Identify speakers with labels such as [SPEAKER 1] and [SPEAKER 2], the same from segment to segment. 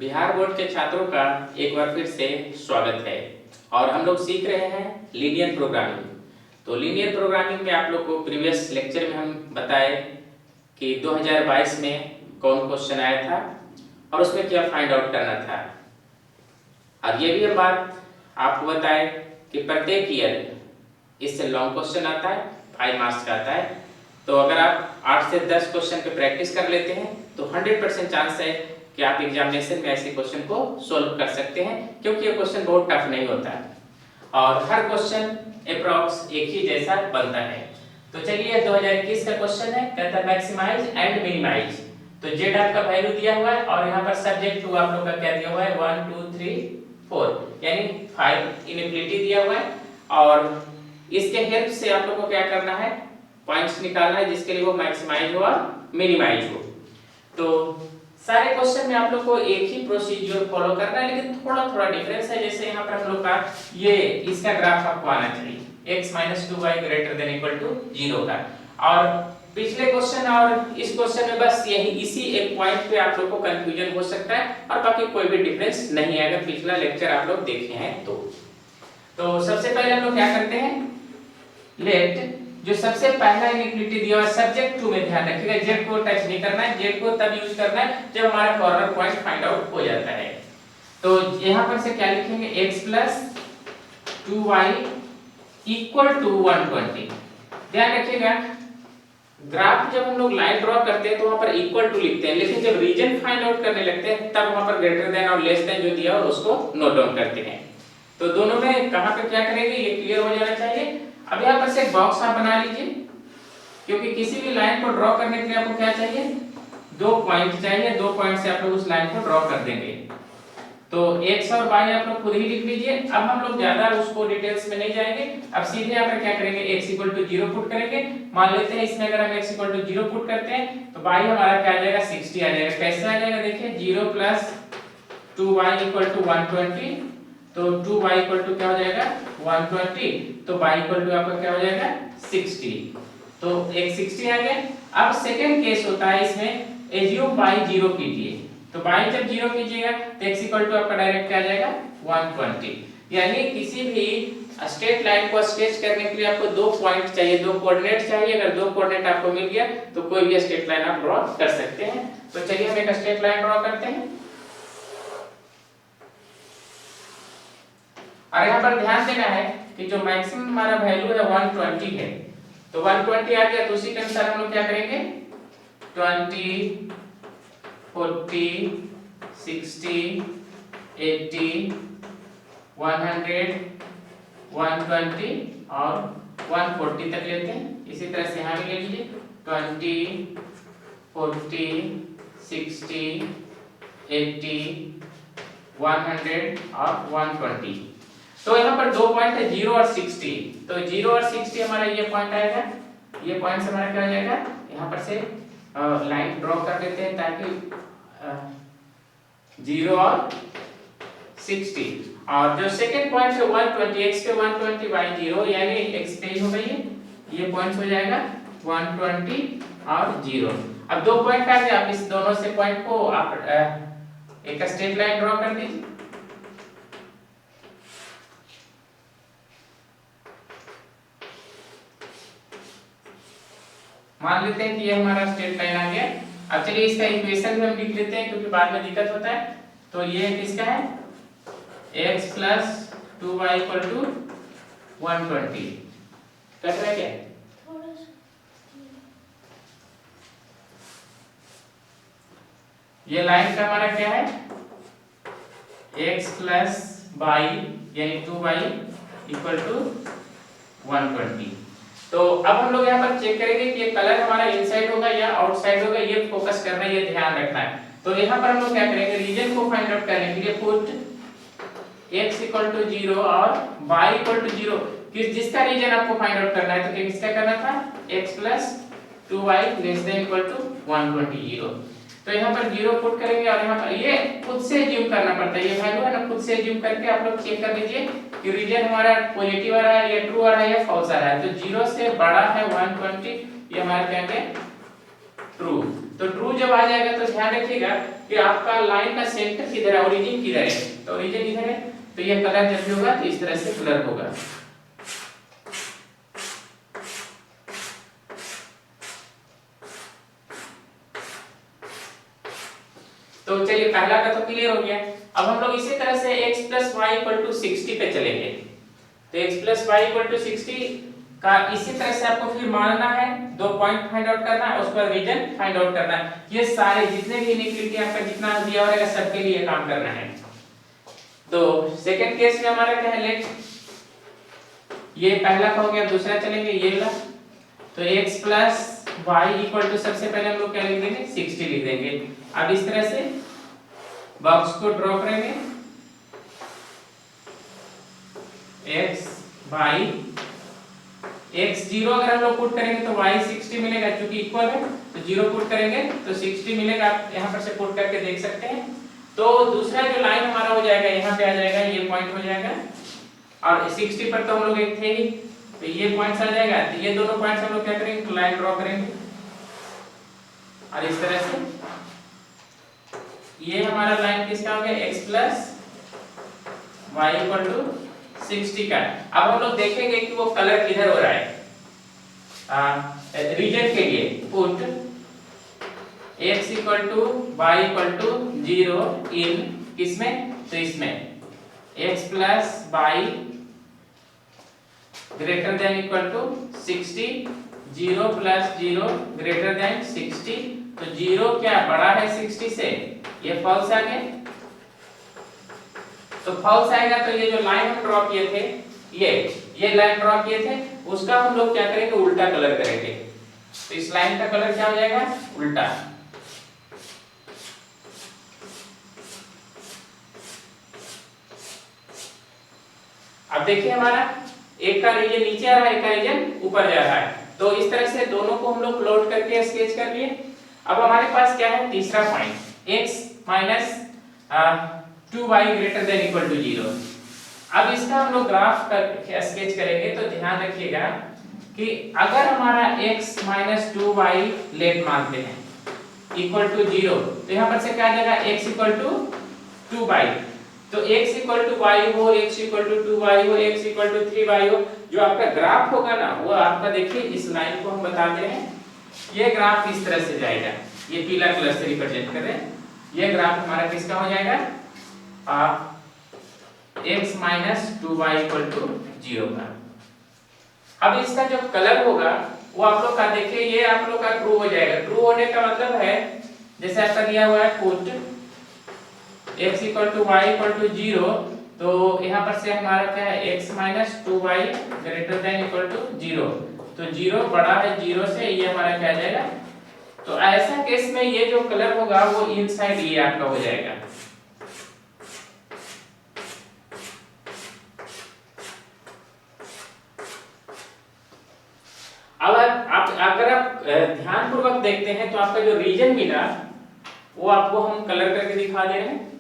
[SPEAKER 1] Bihar board के छात्रों का एक बार फिर से स्वागत है और हम लोग सीख रहे हैं लीनियर प्रोग्रामिंग। तो लीनियर प्रोग्रामिंग में आप लोग को प्रीवियस लेक्चर में हम बताए कि 2022 में कौन क्वेश्चन आया था और उसमें क्या फाइंड आउट करना था। और ये भी हम बात आपको बताए कि प्रत्येक ईयर इससे लॉन्ग क्वेश्चन आता है, 5 मार्क्स का आता है। तो अगर आप 8 से 10 क्वेश्चन पे प्रैक्टिस कर लेते हैं तो 100% चांस है कि आप एग्जामिनेशन में ऐसे क्वेश्चन को सोल्व कर सकते हैं, क्योंकि ये क्वेश्चन बहुत टफ नहीं होता है और हर क्वेश्चन अप्रॉक्स एक ही जैसा बनता है। तो चलिए 2021 का क्वेश्चन है, कहता है मैक्सिमाइज एंड मिनिमाइज। तो जेड आपका वैल्यू दिया हुआ है और यहाँ पर सब्जेक्ट टू आप लोग का क्या दिया हुआ है 1 2 3 4 यानी 5 इनएबिलिटी दिया हुआ है और इसके हेल्प से आप लोग को क्या करना है, पॉइंट्स निकालना है जिसके लिए वो मैक्सिमाइज हो और मिनिमाइज हो। तो सारे क्वेश्चन में आप लोग को एक ही प्रोसीजर फॉलो करना है, लेकिन थोड़ा थोड़ा डिफरेंस है। जैसे यहाँ पर हम लोग का ये इसका ग्राफ आपको आना चाहिए x - 2y > 0 का, और पिछले क्वेश्चन और इस क्वेश्चन में बस यही इसी एक पॉइंट पे आप लोग को कंफ्यूजन हो सकता है और बाकी कोई भी डिफरेंस नहीं है अगर पिछला लेक्चर आप लोग देखे हैं तो सबसे पहले हम लोग क्या करते हैं, लेट जो सबसे पहला इनइक्वालिटी दिया हुआ है सब्जेक्ट टू में ध्यान रखिएगा, जेड को टच नहीं करना है, जेड को तब यूज करना है जब हमारा कॉर्नर पॉइंट फाइंड आउट हो जाता है। तो यहां पर से क्या लिखेंगे x + 2y = 120। ध्यान रखिएगा ग्राफ जब हम लोग लाइन ड्रॉ करते हैं तो वहां पर इक्वल टू लिखते हैं, लेकिन जब रीजन फाइंड आउट करने लगते हैं तब वहां पर ग्रेटर देन और लेस देन जो दिया हो उसको नोट डाउन करते हैं। तो दोनों में कहां पे क्या करेंगे ये क्लियर हो जाना चाहिए। अब यहाँ पर से एक बॉक्स आप बना लीजिए, क्योंकि किसी भी लाइन को ड्रॉ करने के लिए आपको क्या चाहिए, 2 पॉइंट चाहिए। 2 पॉइंट से आप लोग उस लाइन को ड्रॉ कर देंगे। तो x और y आप लोग खुद ही लिख लीजिए। अब हम लोग ज्यादा उसको डिटेल्स में नहीं जाएंगे, अब सीधे यहाँ पर क्या करेंगे x = 0 पुट करेंगे। मान लेते हैं इसमें अगर हम x = 0 पुट करते हैं तो y हमारा क्या आ जाएगा 60 आ जाएगा। कैसे आ जाएगा देखिए, 0 + 2y = 120, तो 2y = क्या हो जाएगा 120, तो y = आपका क्या हो जाएगा 60। तो एक 60 आ गया। अब सेकंड केस होता है इसमें, एज्यूम y 0 कीजिए, तो y जब 0 कीजिएगा तो x = आपका डायरेक्ट क्या आ जाएगा 120। यानी किसी भी स्ट्रेट लाइन को स्केच करने के लिए आपको 2 पॉइंट चाहिए, 2 कोऑर्डिनेट चाहिए। अगर 2 कोऑर्डिनेट आपको मिल गया तो कोई भी स्ट्रेट लाइन आप ड्रॉ कर सकते हैं। तो चलिए हम एक स्ट्रेट लाइन ड्रॉ करते हैं और यहाँ पर ध्यान देना है कि जो मैक्सिमम हमारा वैल्यू है 120 है, तो 120 आ गया तो उसी के अनुसार हम लोग क्या करेंगे 20 40 60 80 100 120 और 140 तक लेते हैं। इसी तरह से यहाँ भी ले लीजिए 20 40 60 80 100 और 120। तो यहाँ पर 2 पॉइंट है 0 और 60, तो 0 और 60 हमारा ये पॉइंट आएगा। ये पॉइंट हमारा क्या हो जाएगा, यहाँ पर से लाइन ड्रॉ कर देते हैं ताकि 0 और 60, और जो सेकंड पॉइंट है 120, x पे 120 y 0 यानी x पे ही हो गई है, ये पॉइंट हो जाएगा 120 और 0। अब 2 पॉइंट आ गए, आप इस दोनों से पॉइंट को आप एक स्ट्रेट लाइन ड्रॉ कर दीजिए। मान लेते हैं कि ये हमारा स्ट्रेट लाइन आ गया। अब चलिए इसका इक्वेशन भी हम लिख लेते हैं क्योंकि बाद में दिक्कत होता है। तो ये किसका है, x + 2y = 120। कट रहा है क्या, ये लाइन का हमारा क्या है x + y यानी 2y = 120। तो अब हम लोग यहाँ पर चेक करेंगे कि ये कलर हमारा इनसाइड होगा या आउटसाइड होगा, ये फोकस करना है, ये ध्यान रखना है। तो यहाँ पर हम लोग क्या करेंगे, रीजन को फाइंड आउट करने के लिए पुट x = 0 और y = 0। जिसका रीजन आपको फाइंड आउट करना है तो किसका करना था, x + 2y > 120। तो यहाँ पर 0 पुट करेंगे और यहाँ पर ये खुद से ज्यूम करना पड़ता है, ये वैल्यू है ना, खुद से ज्यूम करके आप लोग चेक कर लीजिए कि रीजन हमारा पॉजिटिव आ रहा है या ट्रू आ रहा है या फॉल्स आ रहा है। तो 0 से बड़ा है 120, ये हमारा क्या है ट्रू। तो ट्रू जब आ जाएगा तो ध्यान रखिएगा कि आपका लाइन का सेंटर किधर है, ओरिजिन किधर है, तो ओरिजिन इधर है, तो ये कलर जब भी होगा तो इस तरह से कलर होगा। तो चलिए पहला का तो क्लियर हो गया। अब हम लोग इसी तरह से x + y = 60 पे चलेंगे। तो x + y = 60 का इसी तरह से आपको फिर मानना है, दो पॉइंट फाइंड आउट करना है, उसके बाद रीजन फाइंड आउट करना है। ये सारे जितने भी इनइक्वालिटी आपका जितना दिया होगा सबके लिए काम करना है। तो सेकंड केस में हमारा क्या है, लेट ये पहला का हो गया, दूसरा चलेंगे ये वाला। तो x + y = सबसे पहले हम लोग क्या लिख देंगे, 60 लिख देंगे। अब इस तरह से बॉक्स को ड्रॉ करेंगे, x y x 0 अगर हम लोग पुट करेंगे तो y 60 मिलेगा, क्योंकि इक्वल है तो 0 पुट करेंगे तो 60 मिलेगा। आप यहाँ पर से पुट करके देख सकते हैं। तो दूसरा जो लाइन हमारा हो जाएगा यहाँ पे आ जाएगा, ये पॉइंट हो जाएगा, और 60 पर तो हम लोग एक थे ही, तो ये पॉइंट्स आ जाएगा। तो ये दोनों पॉइंट्स हम लोग क्या करेंगे, तो लाइन ड्रॉ करेंगे, और इस तरह से ये हमारा लाइन किसका हो गया, x + y = 60 का। अब हम लोग देखेंगे कि वो कलर किधर हो रहा है। रीजन के लिए पुट x = y = 0 इन किसमें, तो इसमें x + y > 60, 0 + 0 > 60। तो 0 क्या बड़ा है 60 से, ये फॉल्स आ गया। तो फॉल्स आएगा तो ये जो लाइन हम ड्रॉ किए थे, ये लाइन ड्रॉ किए थे, उसका हम लोग क्या करेंगे, उल्टा कलर करेंगे। तो इस लाइन का कलर क्या हो जाएगा, उल्टा। अब देखिए हमारा एक का रीजन नीचे आ रहा है, एक का रीजन ऊपर जा रहा है। तो इस तरह से दोनों को हम लोग प्लॉट करके स्केच कर लिए। अब हमारे पास क्या है, तीसरा पॉइंट, x - 2y > 0। अब इसका हम लोग ग्राफ कर स्केच करेंगे। तो ध्यान रखिएगा कि अगर हमारा x - 2y लेट मानते हैं = 0, तो यहाँ पर से क्या आ जाएगा, x = 2y। तो x = y हो, x = 2y हो, x = 3y हो, जो आपका ग्राफ होगा ना, वो आपका देखिए इस लाइन को हम बता दे रहे हैं, ये ग्राफ इस तरह से जाएगा, ये पीला कलर से रिप्रेजेंट कर रहे हैं। ये ग्राफ हमारा किसका हो जाएगा, x - 2y = 0 का। अब इसका जो कलर होगा वो आप लोग का देखिए, ये आप लोग का ट्रू हो जाएगा। ट्रू होने का मतलब है, जैसे आपका दिया हुआ है पुट x = y = 0, तो यहाँ पर से हमारा क्या है, x - 2y > 0। तो 0 बड़ा है 0 से, ये हमारा क्या आ जाएगा। तो ऐसा केस में ये जो कलर होगा वो इनसाइड ये आपका हो जाएगा। अब अगर आप ध्यानपूर्वक देखते हैं तो आपका जो रीजन मिला वो आपको हम कलर करके दिखा दे रहे हैं।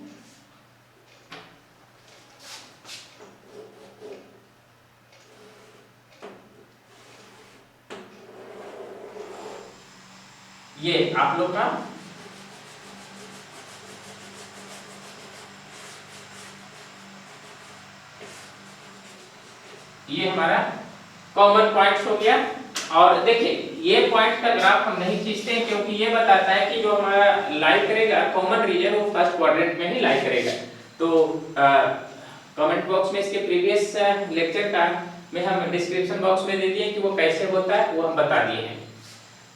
[SPEAKER 1] ये आप लोग का ये हमारा कॉमन पॉइंट्स हो गया। और देखिए ये पॉइंट का ग्राफ हम नहीं खींचते हैं, क्योंकि ये बताता है कि जो हमारा लाई करेगा कॉमन रीजन वो फर्स्ट क्वाड्रेंट में ही लाई करेगा। तो कमेंट बॉक्स में इसके प्रीवियस लेक्चर का में हम डिस्क्रिप्शन बॉक्स में दे दिए कि वो कैसे होता है, वो हम बता दिए हैं।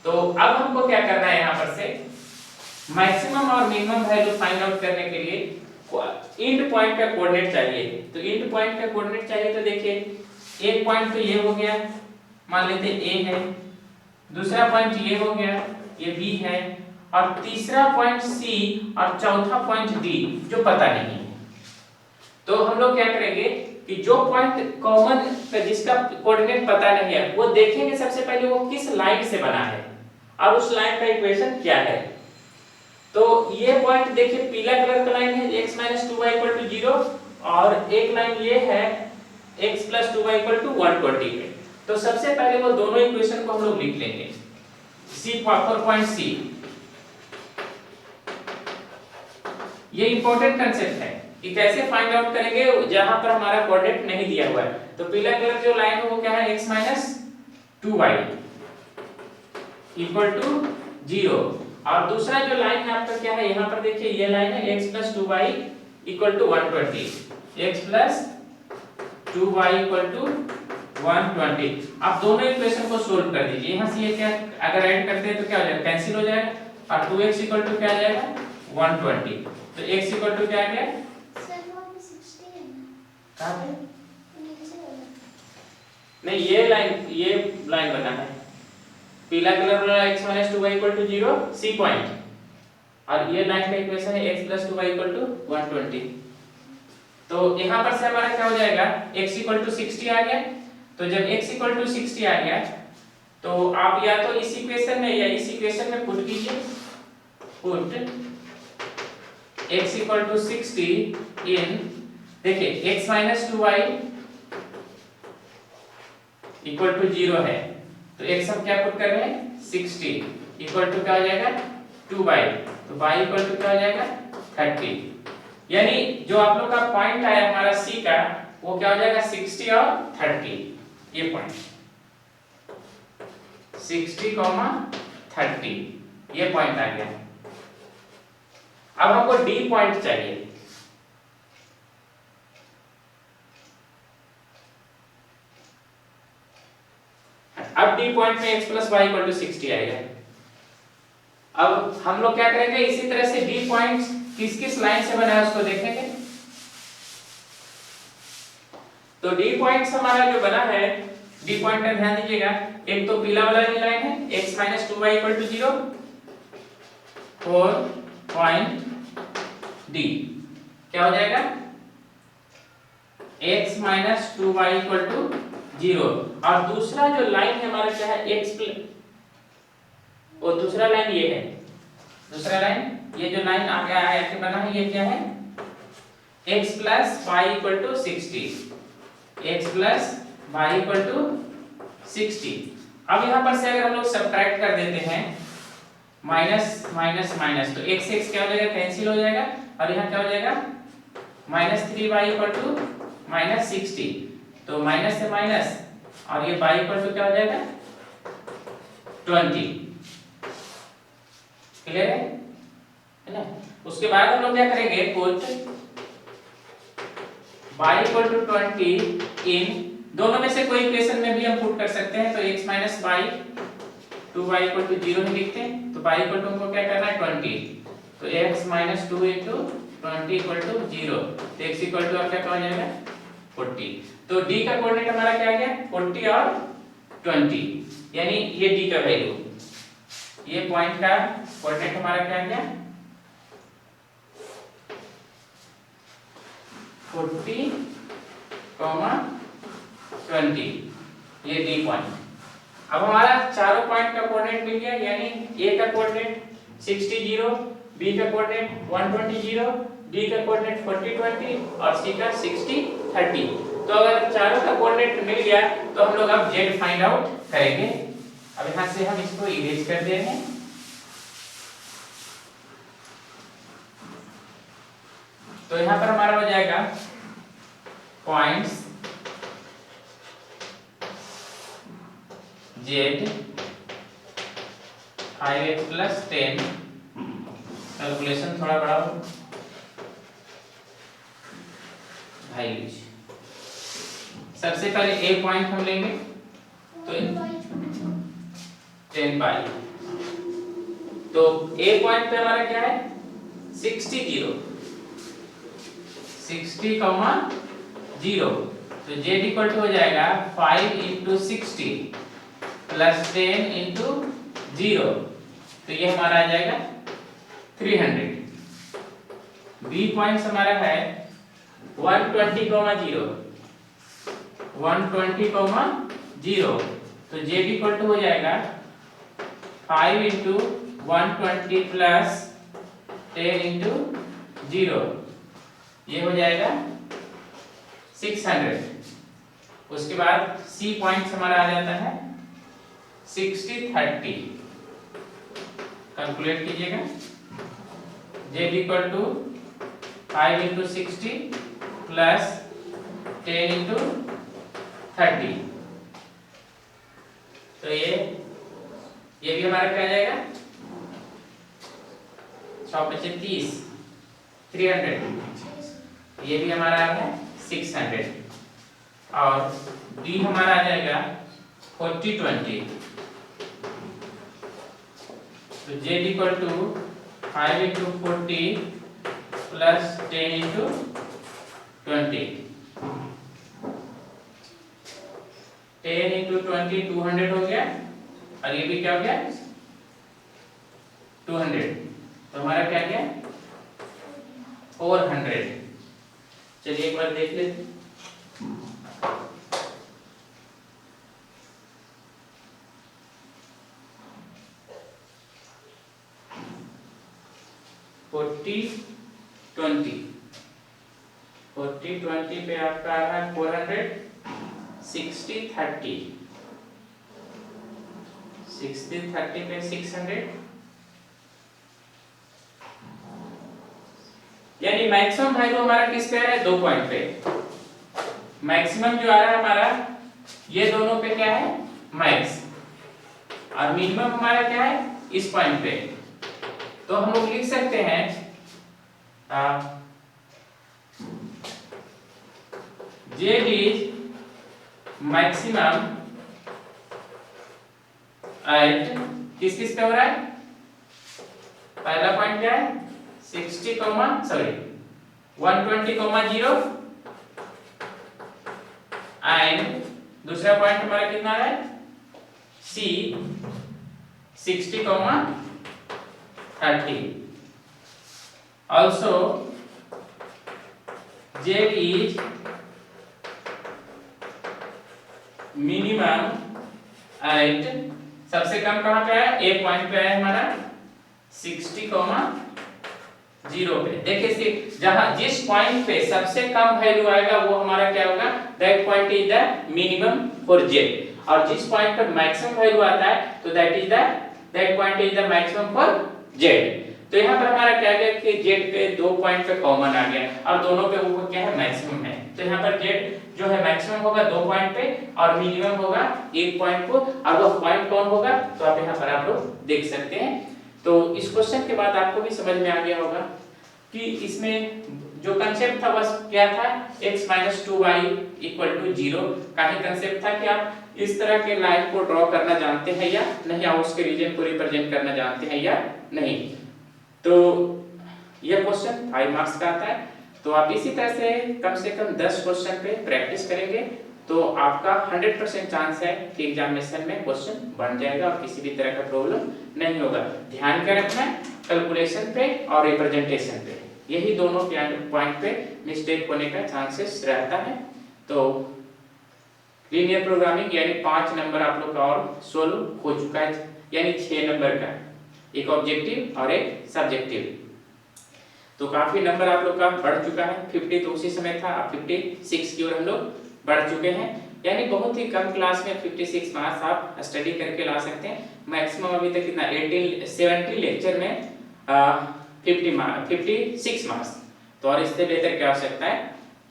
[SPEAKER 1] तो अब हमको क्या करना है, यहाँ पर से मैक्सिमम और मिनिमम वैल्यू फाइंड आउट करने के लिए एंड पॉइंट का कोऑर्डिनेट चाहिए। तो एंड पॉइंट का कोऑर्डिनेट चाहिए, तो देखिए एक पॉइंट तो ये हो गया, मान लेते हैं A है, दूसरा पॉइंट ये हो गया, ये B है, और तीसरा पॉइंट C और चौथा पॉइंट D जो पता नहीं है। तो हम लोग क्या करेंगे कि जो पॉइंट कॉमन जिसका कोऑर्डिनेट पता नहीं है वो देखेंगे सबसे पहले वो किस लाइन से बना है और उस लाइन का इक्वेशन क्या है। तो ये पॉइंट देखिए पीला कलर का लाइन है, x - 2y = 0, और एक लाइन ये है x + 2y = 120 पे। तो सबसे पहले वो दोनों इक्वेशन को हम लोग लिख लेंगे। C फॉर पॉइंट C, ये इंपॉर्टेंट कंसेप्ट है कि कैसे फाइंड आउट करेंगे जहां पर हमारा कोऑर्डिनेट नहीं दिया हुआ है। तो पीला कलर जो लाइन है वो क्या है, x minus 2y equal to 0। और दूसरा जो लाइन है आपका क्या है, यहाँ पर देखिए ये लाइन है x plus 2y equal to 120, x plus 2y equal to 120। आप दोनों इक्वेशन को सोल्व कर दीजिए। यहाँ से ये क्या अगर ऐड करते हैं तो क्या हो जाएगा, कैंसिल हो जाएगा और 2x इक्वल टू क्या आ जाएगा 120। तो x इक्वल टू क्या आ गया, कहाँ पे नहीं ये लाइन बना है पीला कलर वाला x minus 2y equal to 0 C point, और ये लाइन का इक्वेशन है x plus 2y equal to 120। तो यहाँ पर से हमारा क्या हो जाएगा, x इक्वल टू 60 आ गया। तो जब x इक्वल टू 60 आ गया तो आप या तो इस इक्वेशन में या इस इक्वेशन में पुट कीजिए, पुट x इक्वल टू 60 इन, देखिए x minus 2y equal to 0 है तो x हम क्या पुट कर रहे हैं 60 इक्वल टू क्या हो जाएगा 2y, तो y इक्वल टू क्या हो जाएगा 30। यानी जो आप लोग का पॉइंट आया हमारा c का वो क्या हो जाएगा 60 और 30, ये पॉइंट 60, 30 ये पॉइंट आ गया। अब हमको d पॉइंट चाहिए। अब d पॉइंट में x plus Y equal to 60 आएगा। अब हम लोग क्या करेंगे, इसी तरह से d पॉइंट किस किस लाइन से बना है उसको देखेंगे। तो d पॉइंट्स हमारा जो बना है, d पॉइंट का ध्यान दीजिएगा, एक तो पीला वाला ये लाइन है x minus 2y equal to 0 4 point d क्या हो जाएगा x minus 2y equal to 0। और दूसरा जो लाइन है हमारा क्या है x प्लस, और दूसरा लाइन ये है, दूसरा लाइन ये जो लाइन आगे आया के बना है ये क्या है x plus Y equal to 60, x plus Y equal to 60। अब यहाँ पर से अगर हम लोग सब्ट्रैक्ट कर देते हैं माइनस माइनस माइनस, तो x x क्या हो जाएगा कैंसिल हो जाएगा, और यहाँ क्या हो जाएगा minus 3y equal to minus 60। तो माइनस से माइनस और ये y इक्वल टू क्या हो जाएगा 20। क्लियर है ना। उसके बाद हम लोग क्या करेंगे, पुट y इक्वल टू 20 इन, दोनों में से कोई इक्वेशन में भी हम पुट कर सकते हैं। तो x minus Y 2y equal to 0 ही लिखते हैं। तो y इक्वल टू हमको क्या करना है 20, तो x माइनस 2 इंटू 20 इक्वल टू 0, तो x इक्वल टू क्या हो जाएगा 40। तो d का कोऑर्डिनेट हमारा क्या आ गया 40 और 20, यानी ये d का वैल्यू, ये पॉइंट का कोऑर्डिनेट हमारा क्या आ गया 40, 20, ये d पॉइंट। अब हमारा चारों पॉइंट का कोऑर्डिनेट मिल गया, यानी a का कोऑर्डिनेट 60 0, b का कोऑर्डिनेट 120 0, d का कोऑर्डिनेट 40 20 और c का 60 30। तो अगर चारों का कोऑर्डिनेट मिल गया तो हम लोग अब z फाइंड आउट करेंगे। अब यहां से हम इसको इरेज कर दे रहे हैं। तो यहां पर हमारा हो जाएगा points z 5x plus 10, calculation थोड़ा बड़ा हो भाई। सबसे पहले a पॉइंट हम लेंगे, तो 10 पाई। तो a पॉइंट पे हमारा क्या है 60 0, 60 0, तो z इक्वल टू हो जाएगा 5 इंटू 60 प्लस 10 इंटू 0, तो ये हमारा आ जाएगा 300। b पॉइंट हमारा है 120 0, 120 0, तो z इक्वल टू हो जाएगा 5 इंटू 120 प्लस 10 इंटू 0, ये हो जाएगा 600। उसके बाद c पॉइंट हमारा आ जाता है 60 30, कैलकुलेट कीजिएगा z equal to 5 into 60 plus 10 into 30। तो ये भी हमारा क्या आ जाएगा 100 × 30 300। ये भी हमारा आ गया 600 और डी हमारा आ जाएगा 40 20। तो z equal to 5 into 40 plus 10 into 20। 10 into 20 200 हो गया और ये भी क्या हो गया 200। तो हमारा क्या गया 400। चलिए एक बार देख लेते हैं। फोर्टी 20 पे आपका आ रहा है 400। 60 30 पे 600। यानी मैक्सिमम वैल्यू हमारा किस पे है 2 पॉइंट पे। मैक्सिमम जो आ रहा है हमारा ये दोनों पे क्या है मैक्स और मिनिमम हमारा क्या है इस पॉइंट पे। तो हम लोग लिख सकते हैं z is maximum at किस पे हो रहा है। पहला पॉइंट क्या है 120, 0 एंड दूसरा पॉइंट हमारा कितना है C 60, 30। also z is minimum at सबसे कम कहां पे है एक पॉइंट पे है हमारा 60, 0 पे। देखिए जहां जिस पॉइंट पे सबसे कम वैल्यू आएगा वो हमारा क्या होगा that point is the minimum for z और जिस पॉइंट पे मैक्सिमम वैल्यू आता है तो that point is the maximum for z। तो यहाँ पर हमारा क्या गया कि z पे 2 पॉइंट पे कॉमन आ गया और दोनों पे वो क्या है मैक्सिमम है। तो यहाँ पर z जो है मैक्सिमम होगा 2 पॉइंट पे और मिनिमम होगा 1 पॉइंट को और वो पॉइंट कौन होगा तो आप यहाँ पर आप लोग देख सकते हैं। तो इस क्वेश्चन के बाद आपको भी समझ में आ गया होगा कि इसमें जो कंसेप्ट था बस क्या था x - 2y = 0 का ही कंसेप्ट था कि आप इस तरह के लाइन को ड्रॉ करना जानते हैं या नहीं और उसके रीजन को रिप्रेजेंट करना जानते हैं या नहीं। तो यह क्वेश्चन 5 मार्क्स का आता है। तो आप इसी तरह से कम 10 क्वेश्चन पे प्रैक्टिस करेंगे तो आपका 100% चांस है कि एग्जामिनेशन में क्वेश्चन बन जाएगा और किसी भी तरह का प्रॉब्लम नहीं होगा। ध्यान क्या रखना है कैलकुलेशन पे और रिप्रेजेंटेशन पे, यही दोनों पॉइंट पे मिस्टेक होने का चांसेस रहता है। तो लीनियर प्रोग्रामिंग यानी 5 नंबर आप लोग का और सोल्व हो चुका है, यानी 6 नंबर का एक ऑब्जेक्टिव और एक सब्जेक्टिव। तो काफी नंबर आप लोग का बढ़ चुका है। 50 तो उसी समय था, अब 56 की ओर हम लोग बढ़ चुके हैं। यानी बहुत ही कम क्लास में 56 मार्क्स आप स्टडी करके ला सकते हैं। मैक्सिमम अभी तक कितना 70 लेक्चर में 56 मार्क्स। तो और इससे बेहतर क्या हो सकता है,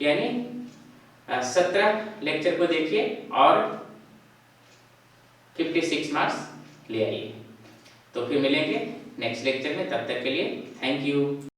[SPEAKER 1] यानी 17 लेक्चर को देखिए और 56 मार्क्स ले आइए। तो फिर मिलेंगे नेक्स्ट लेक्चर में, तब तक के लिए थैंक यू।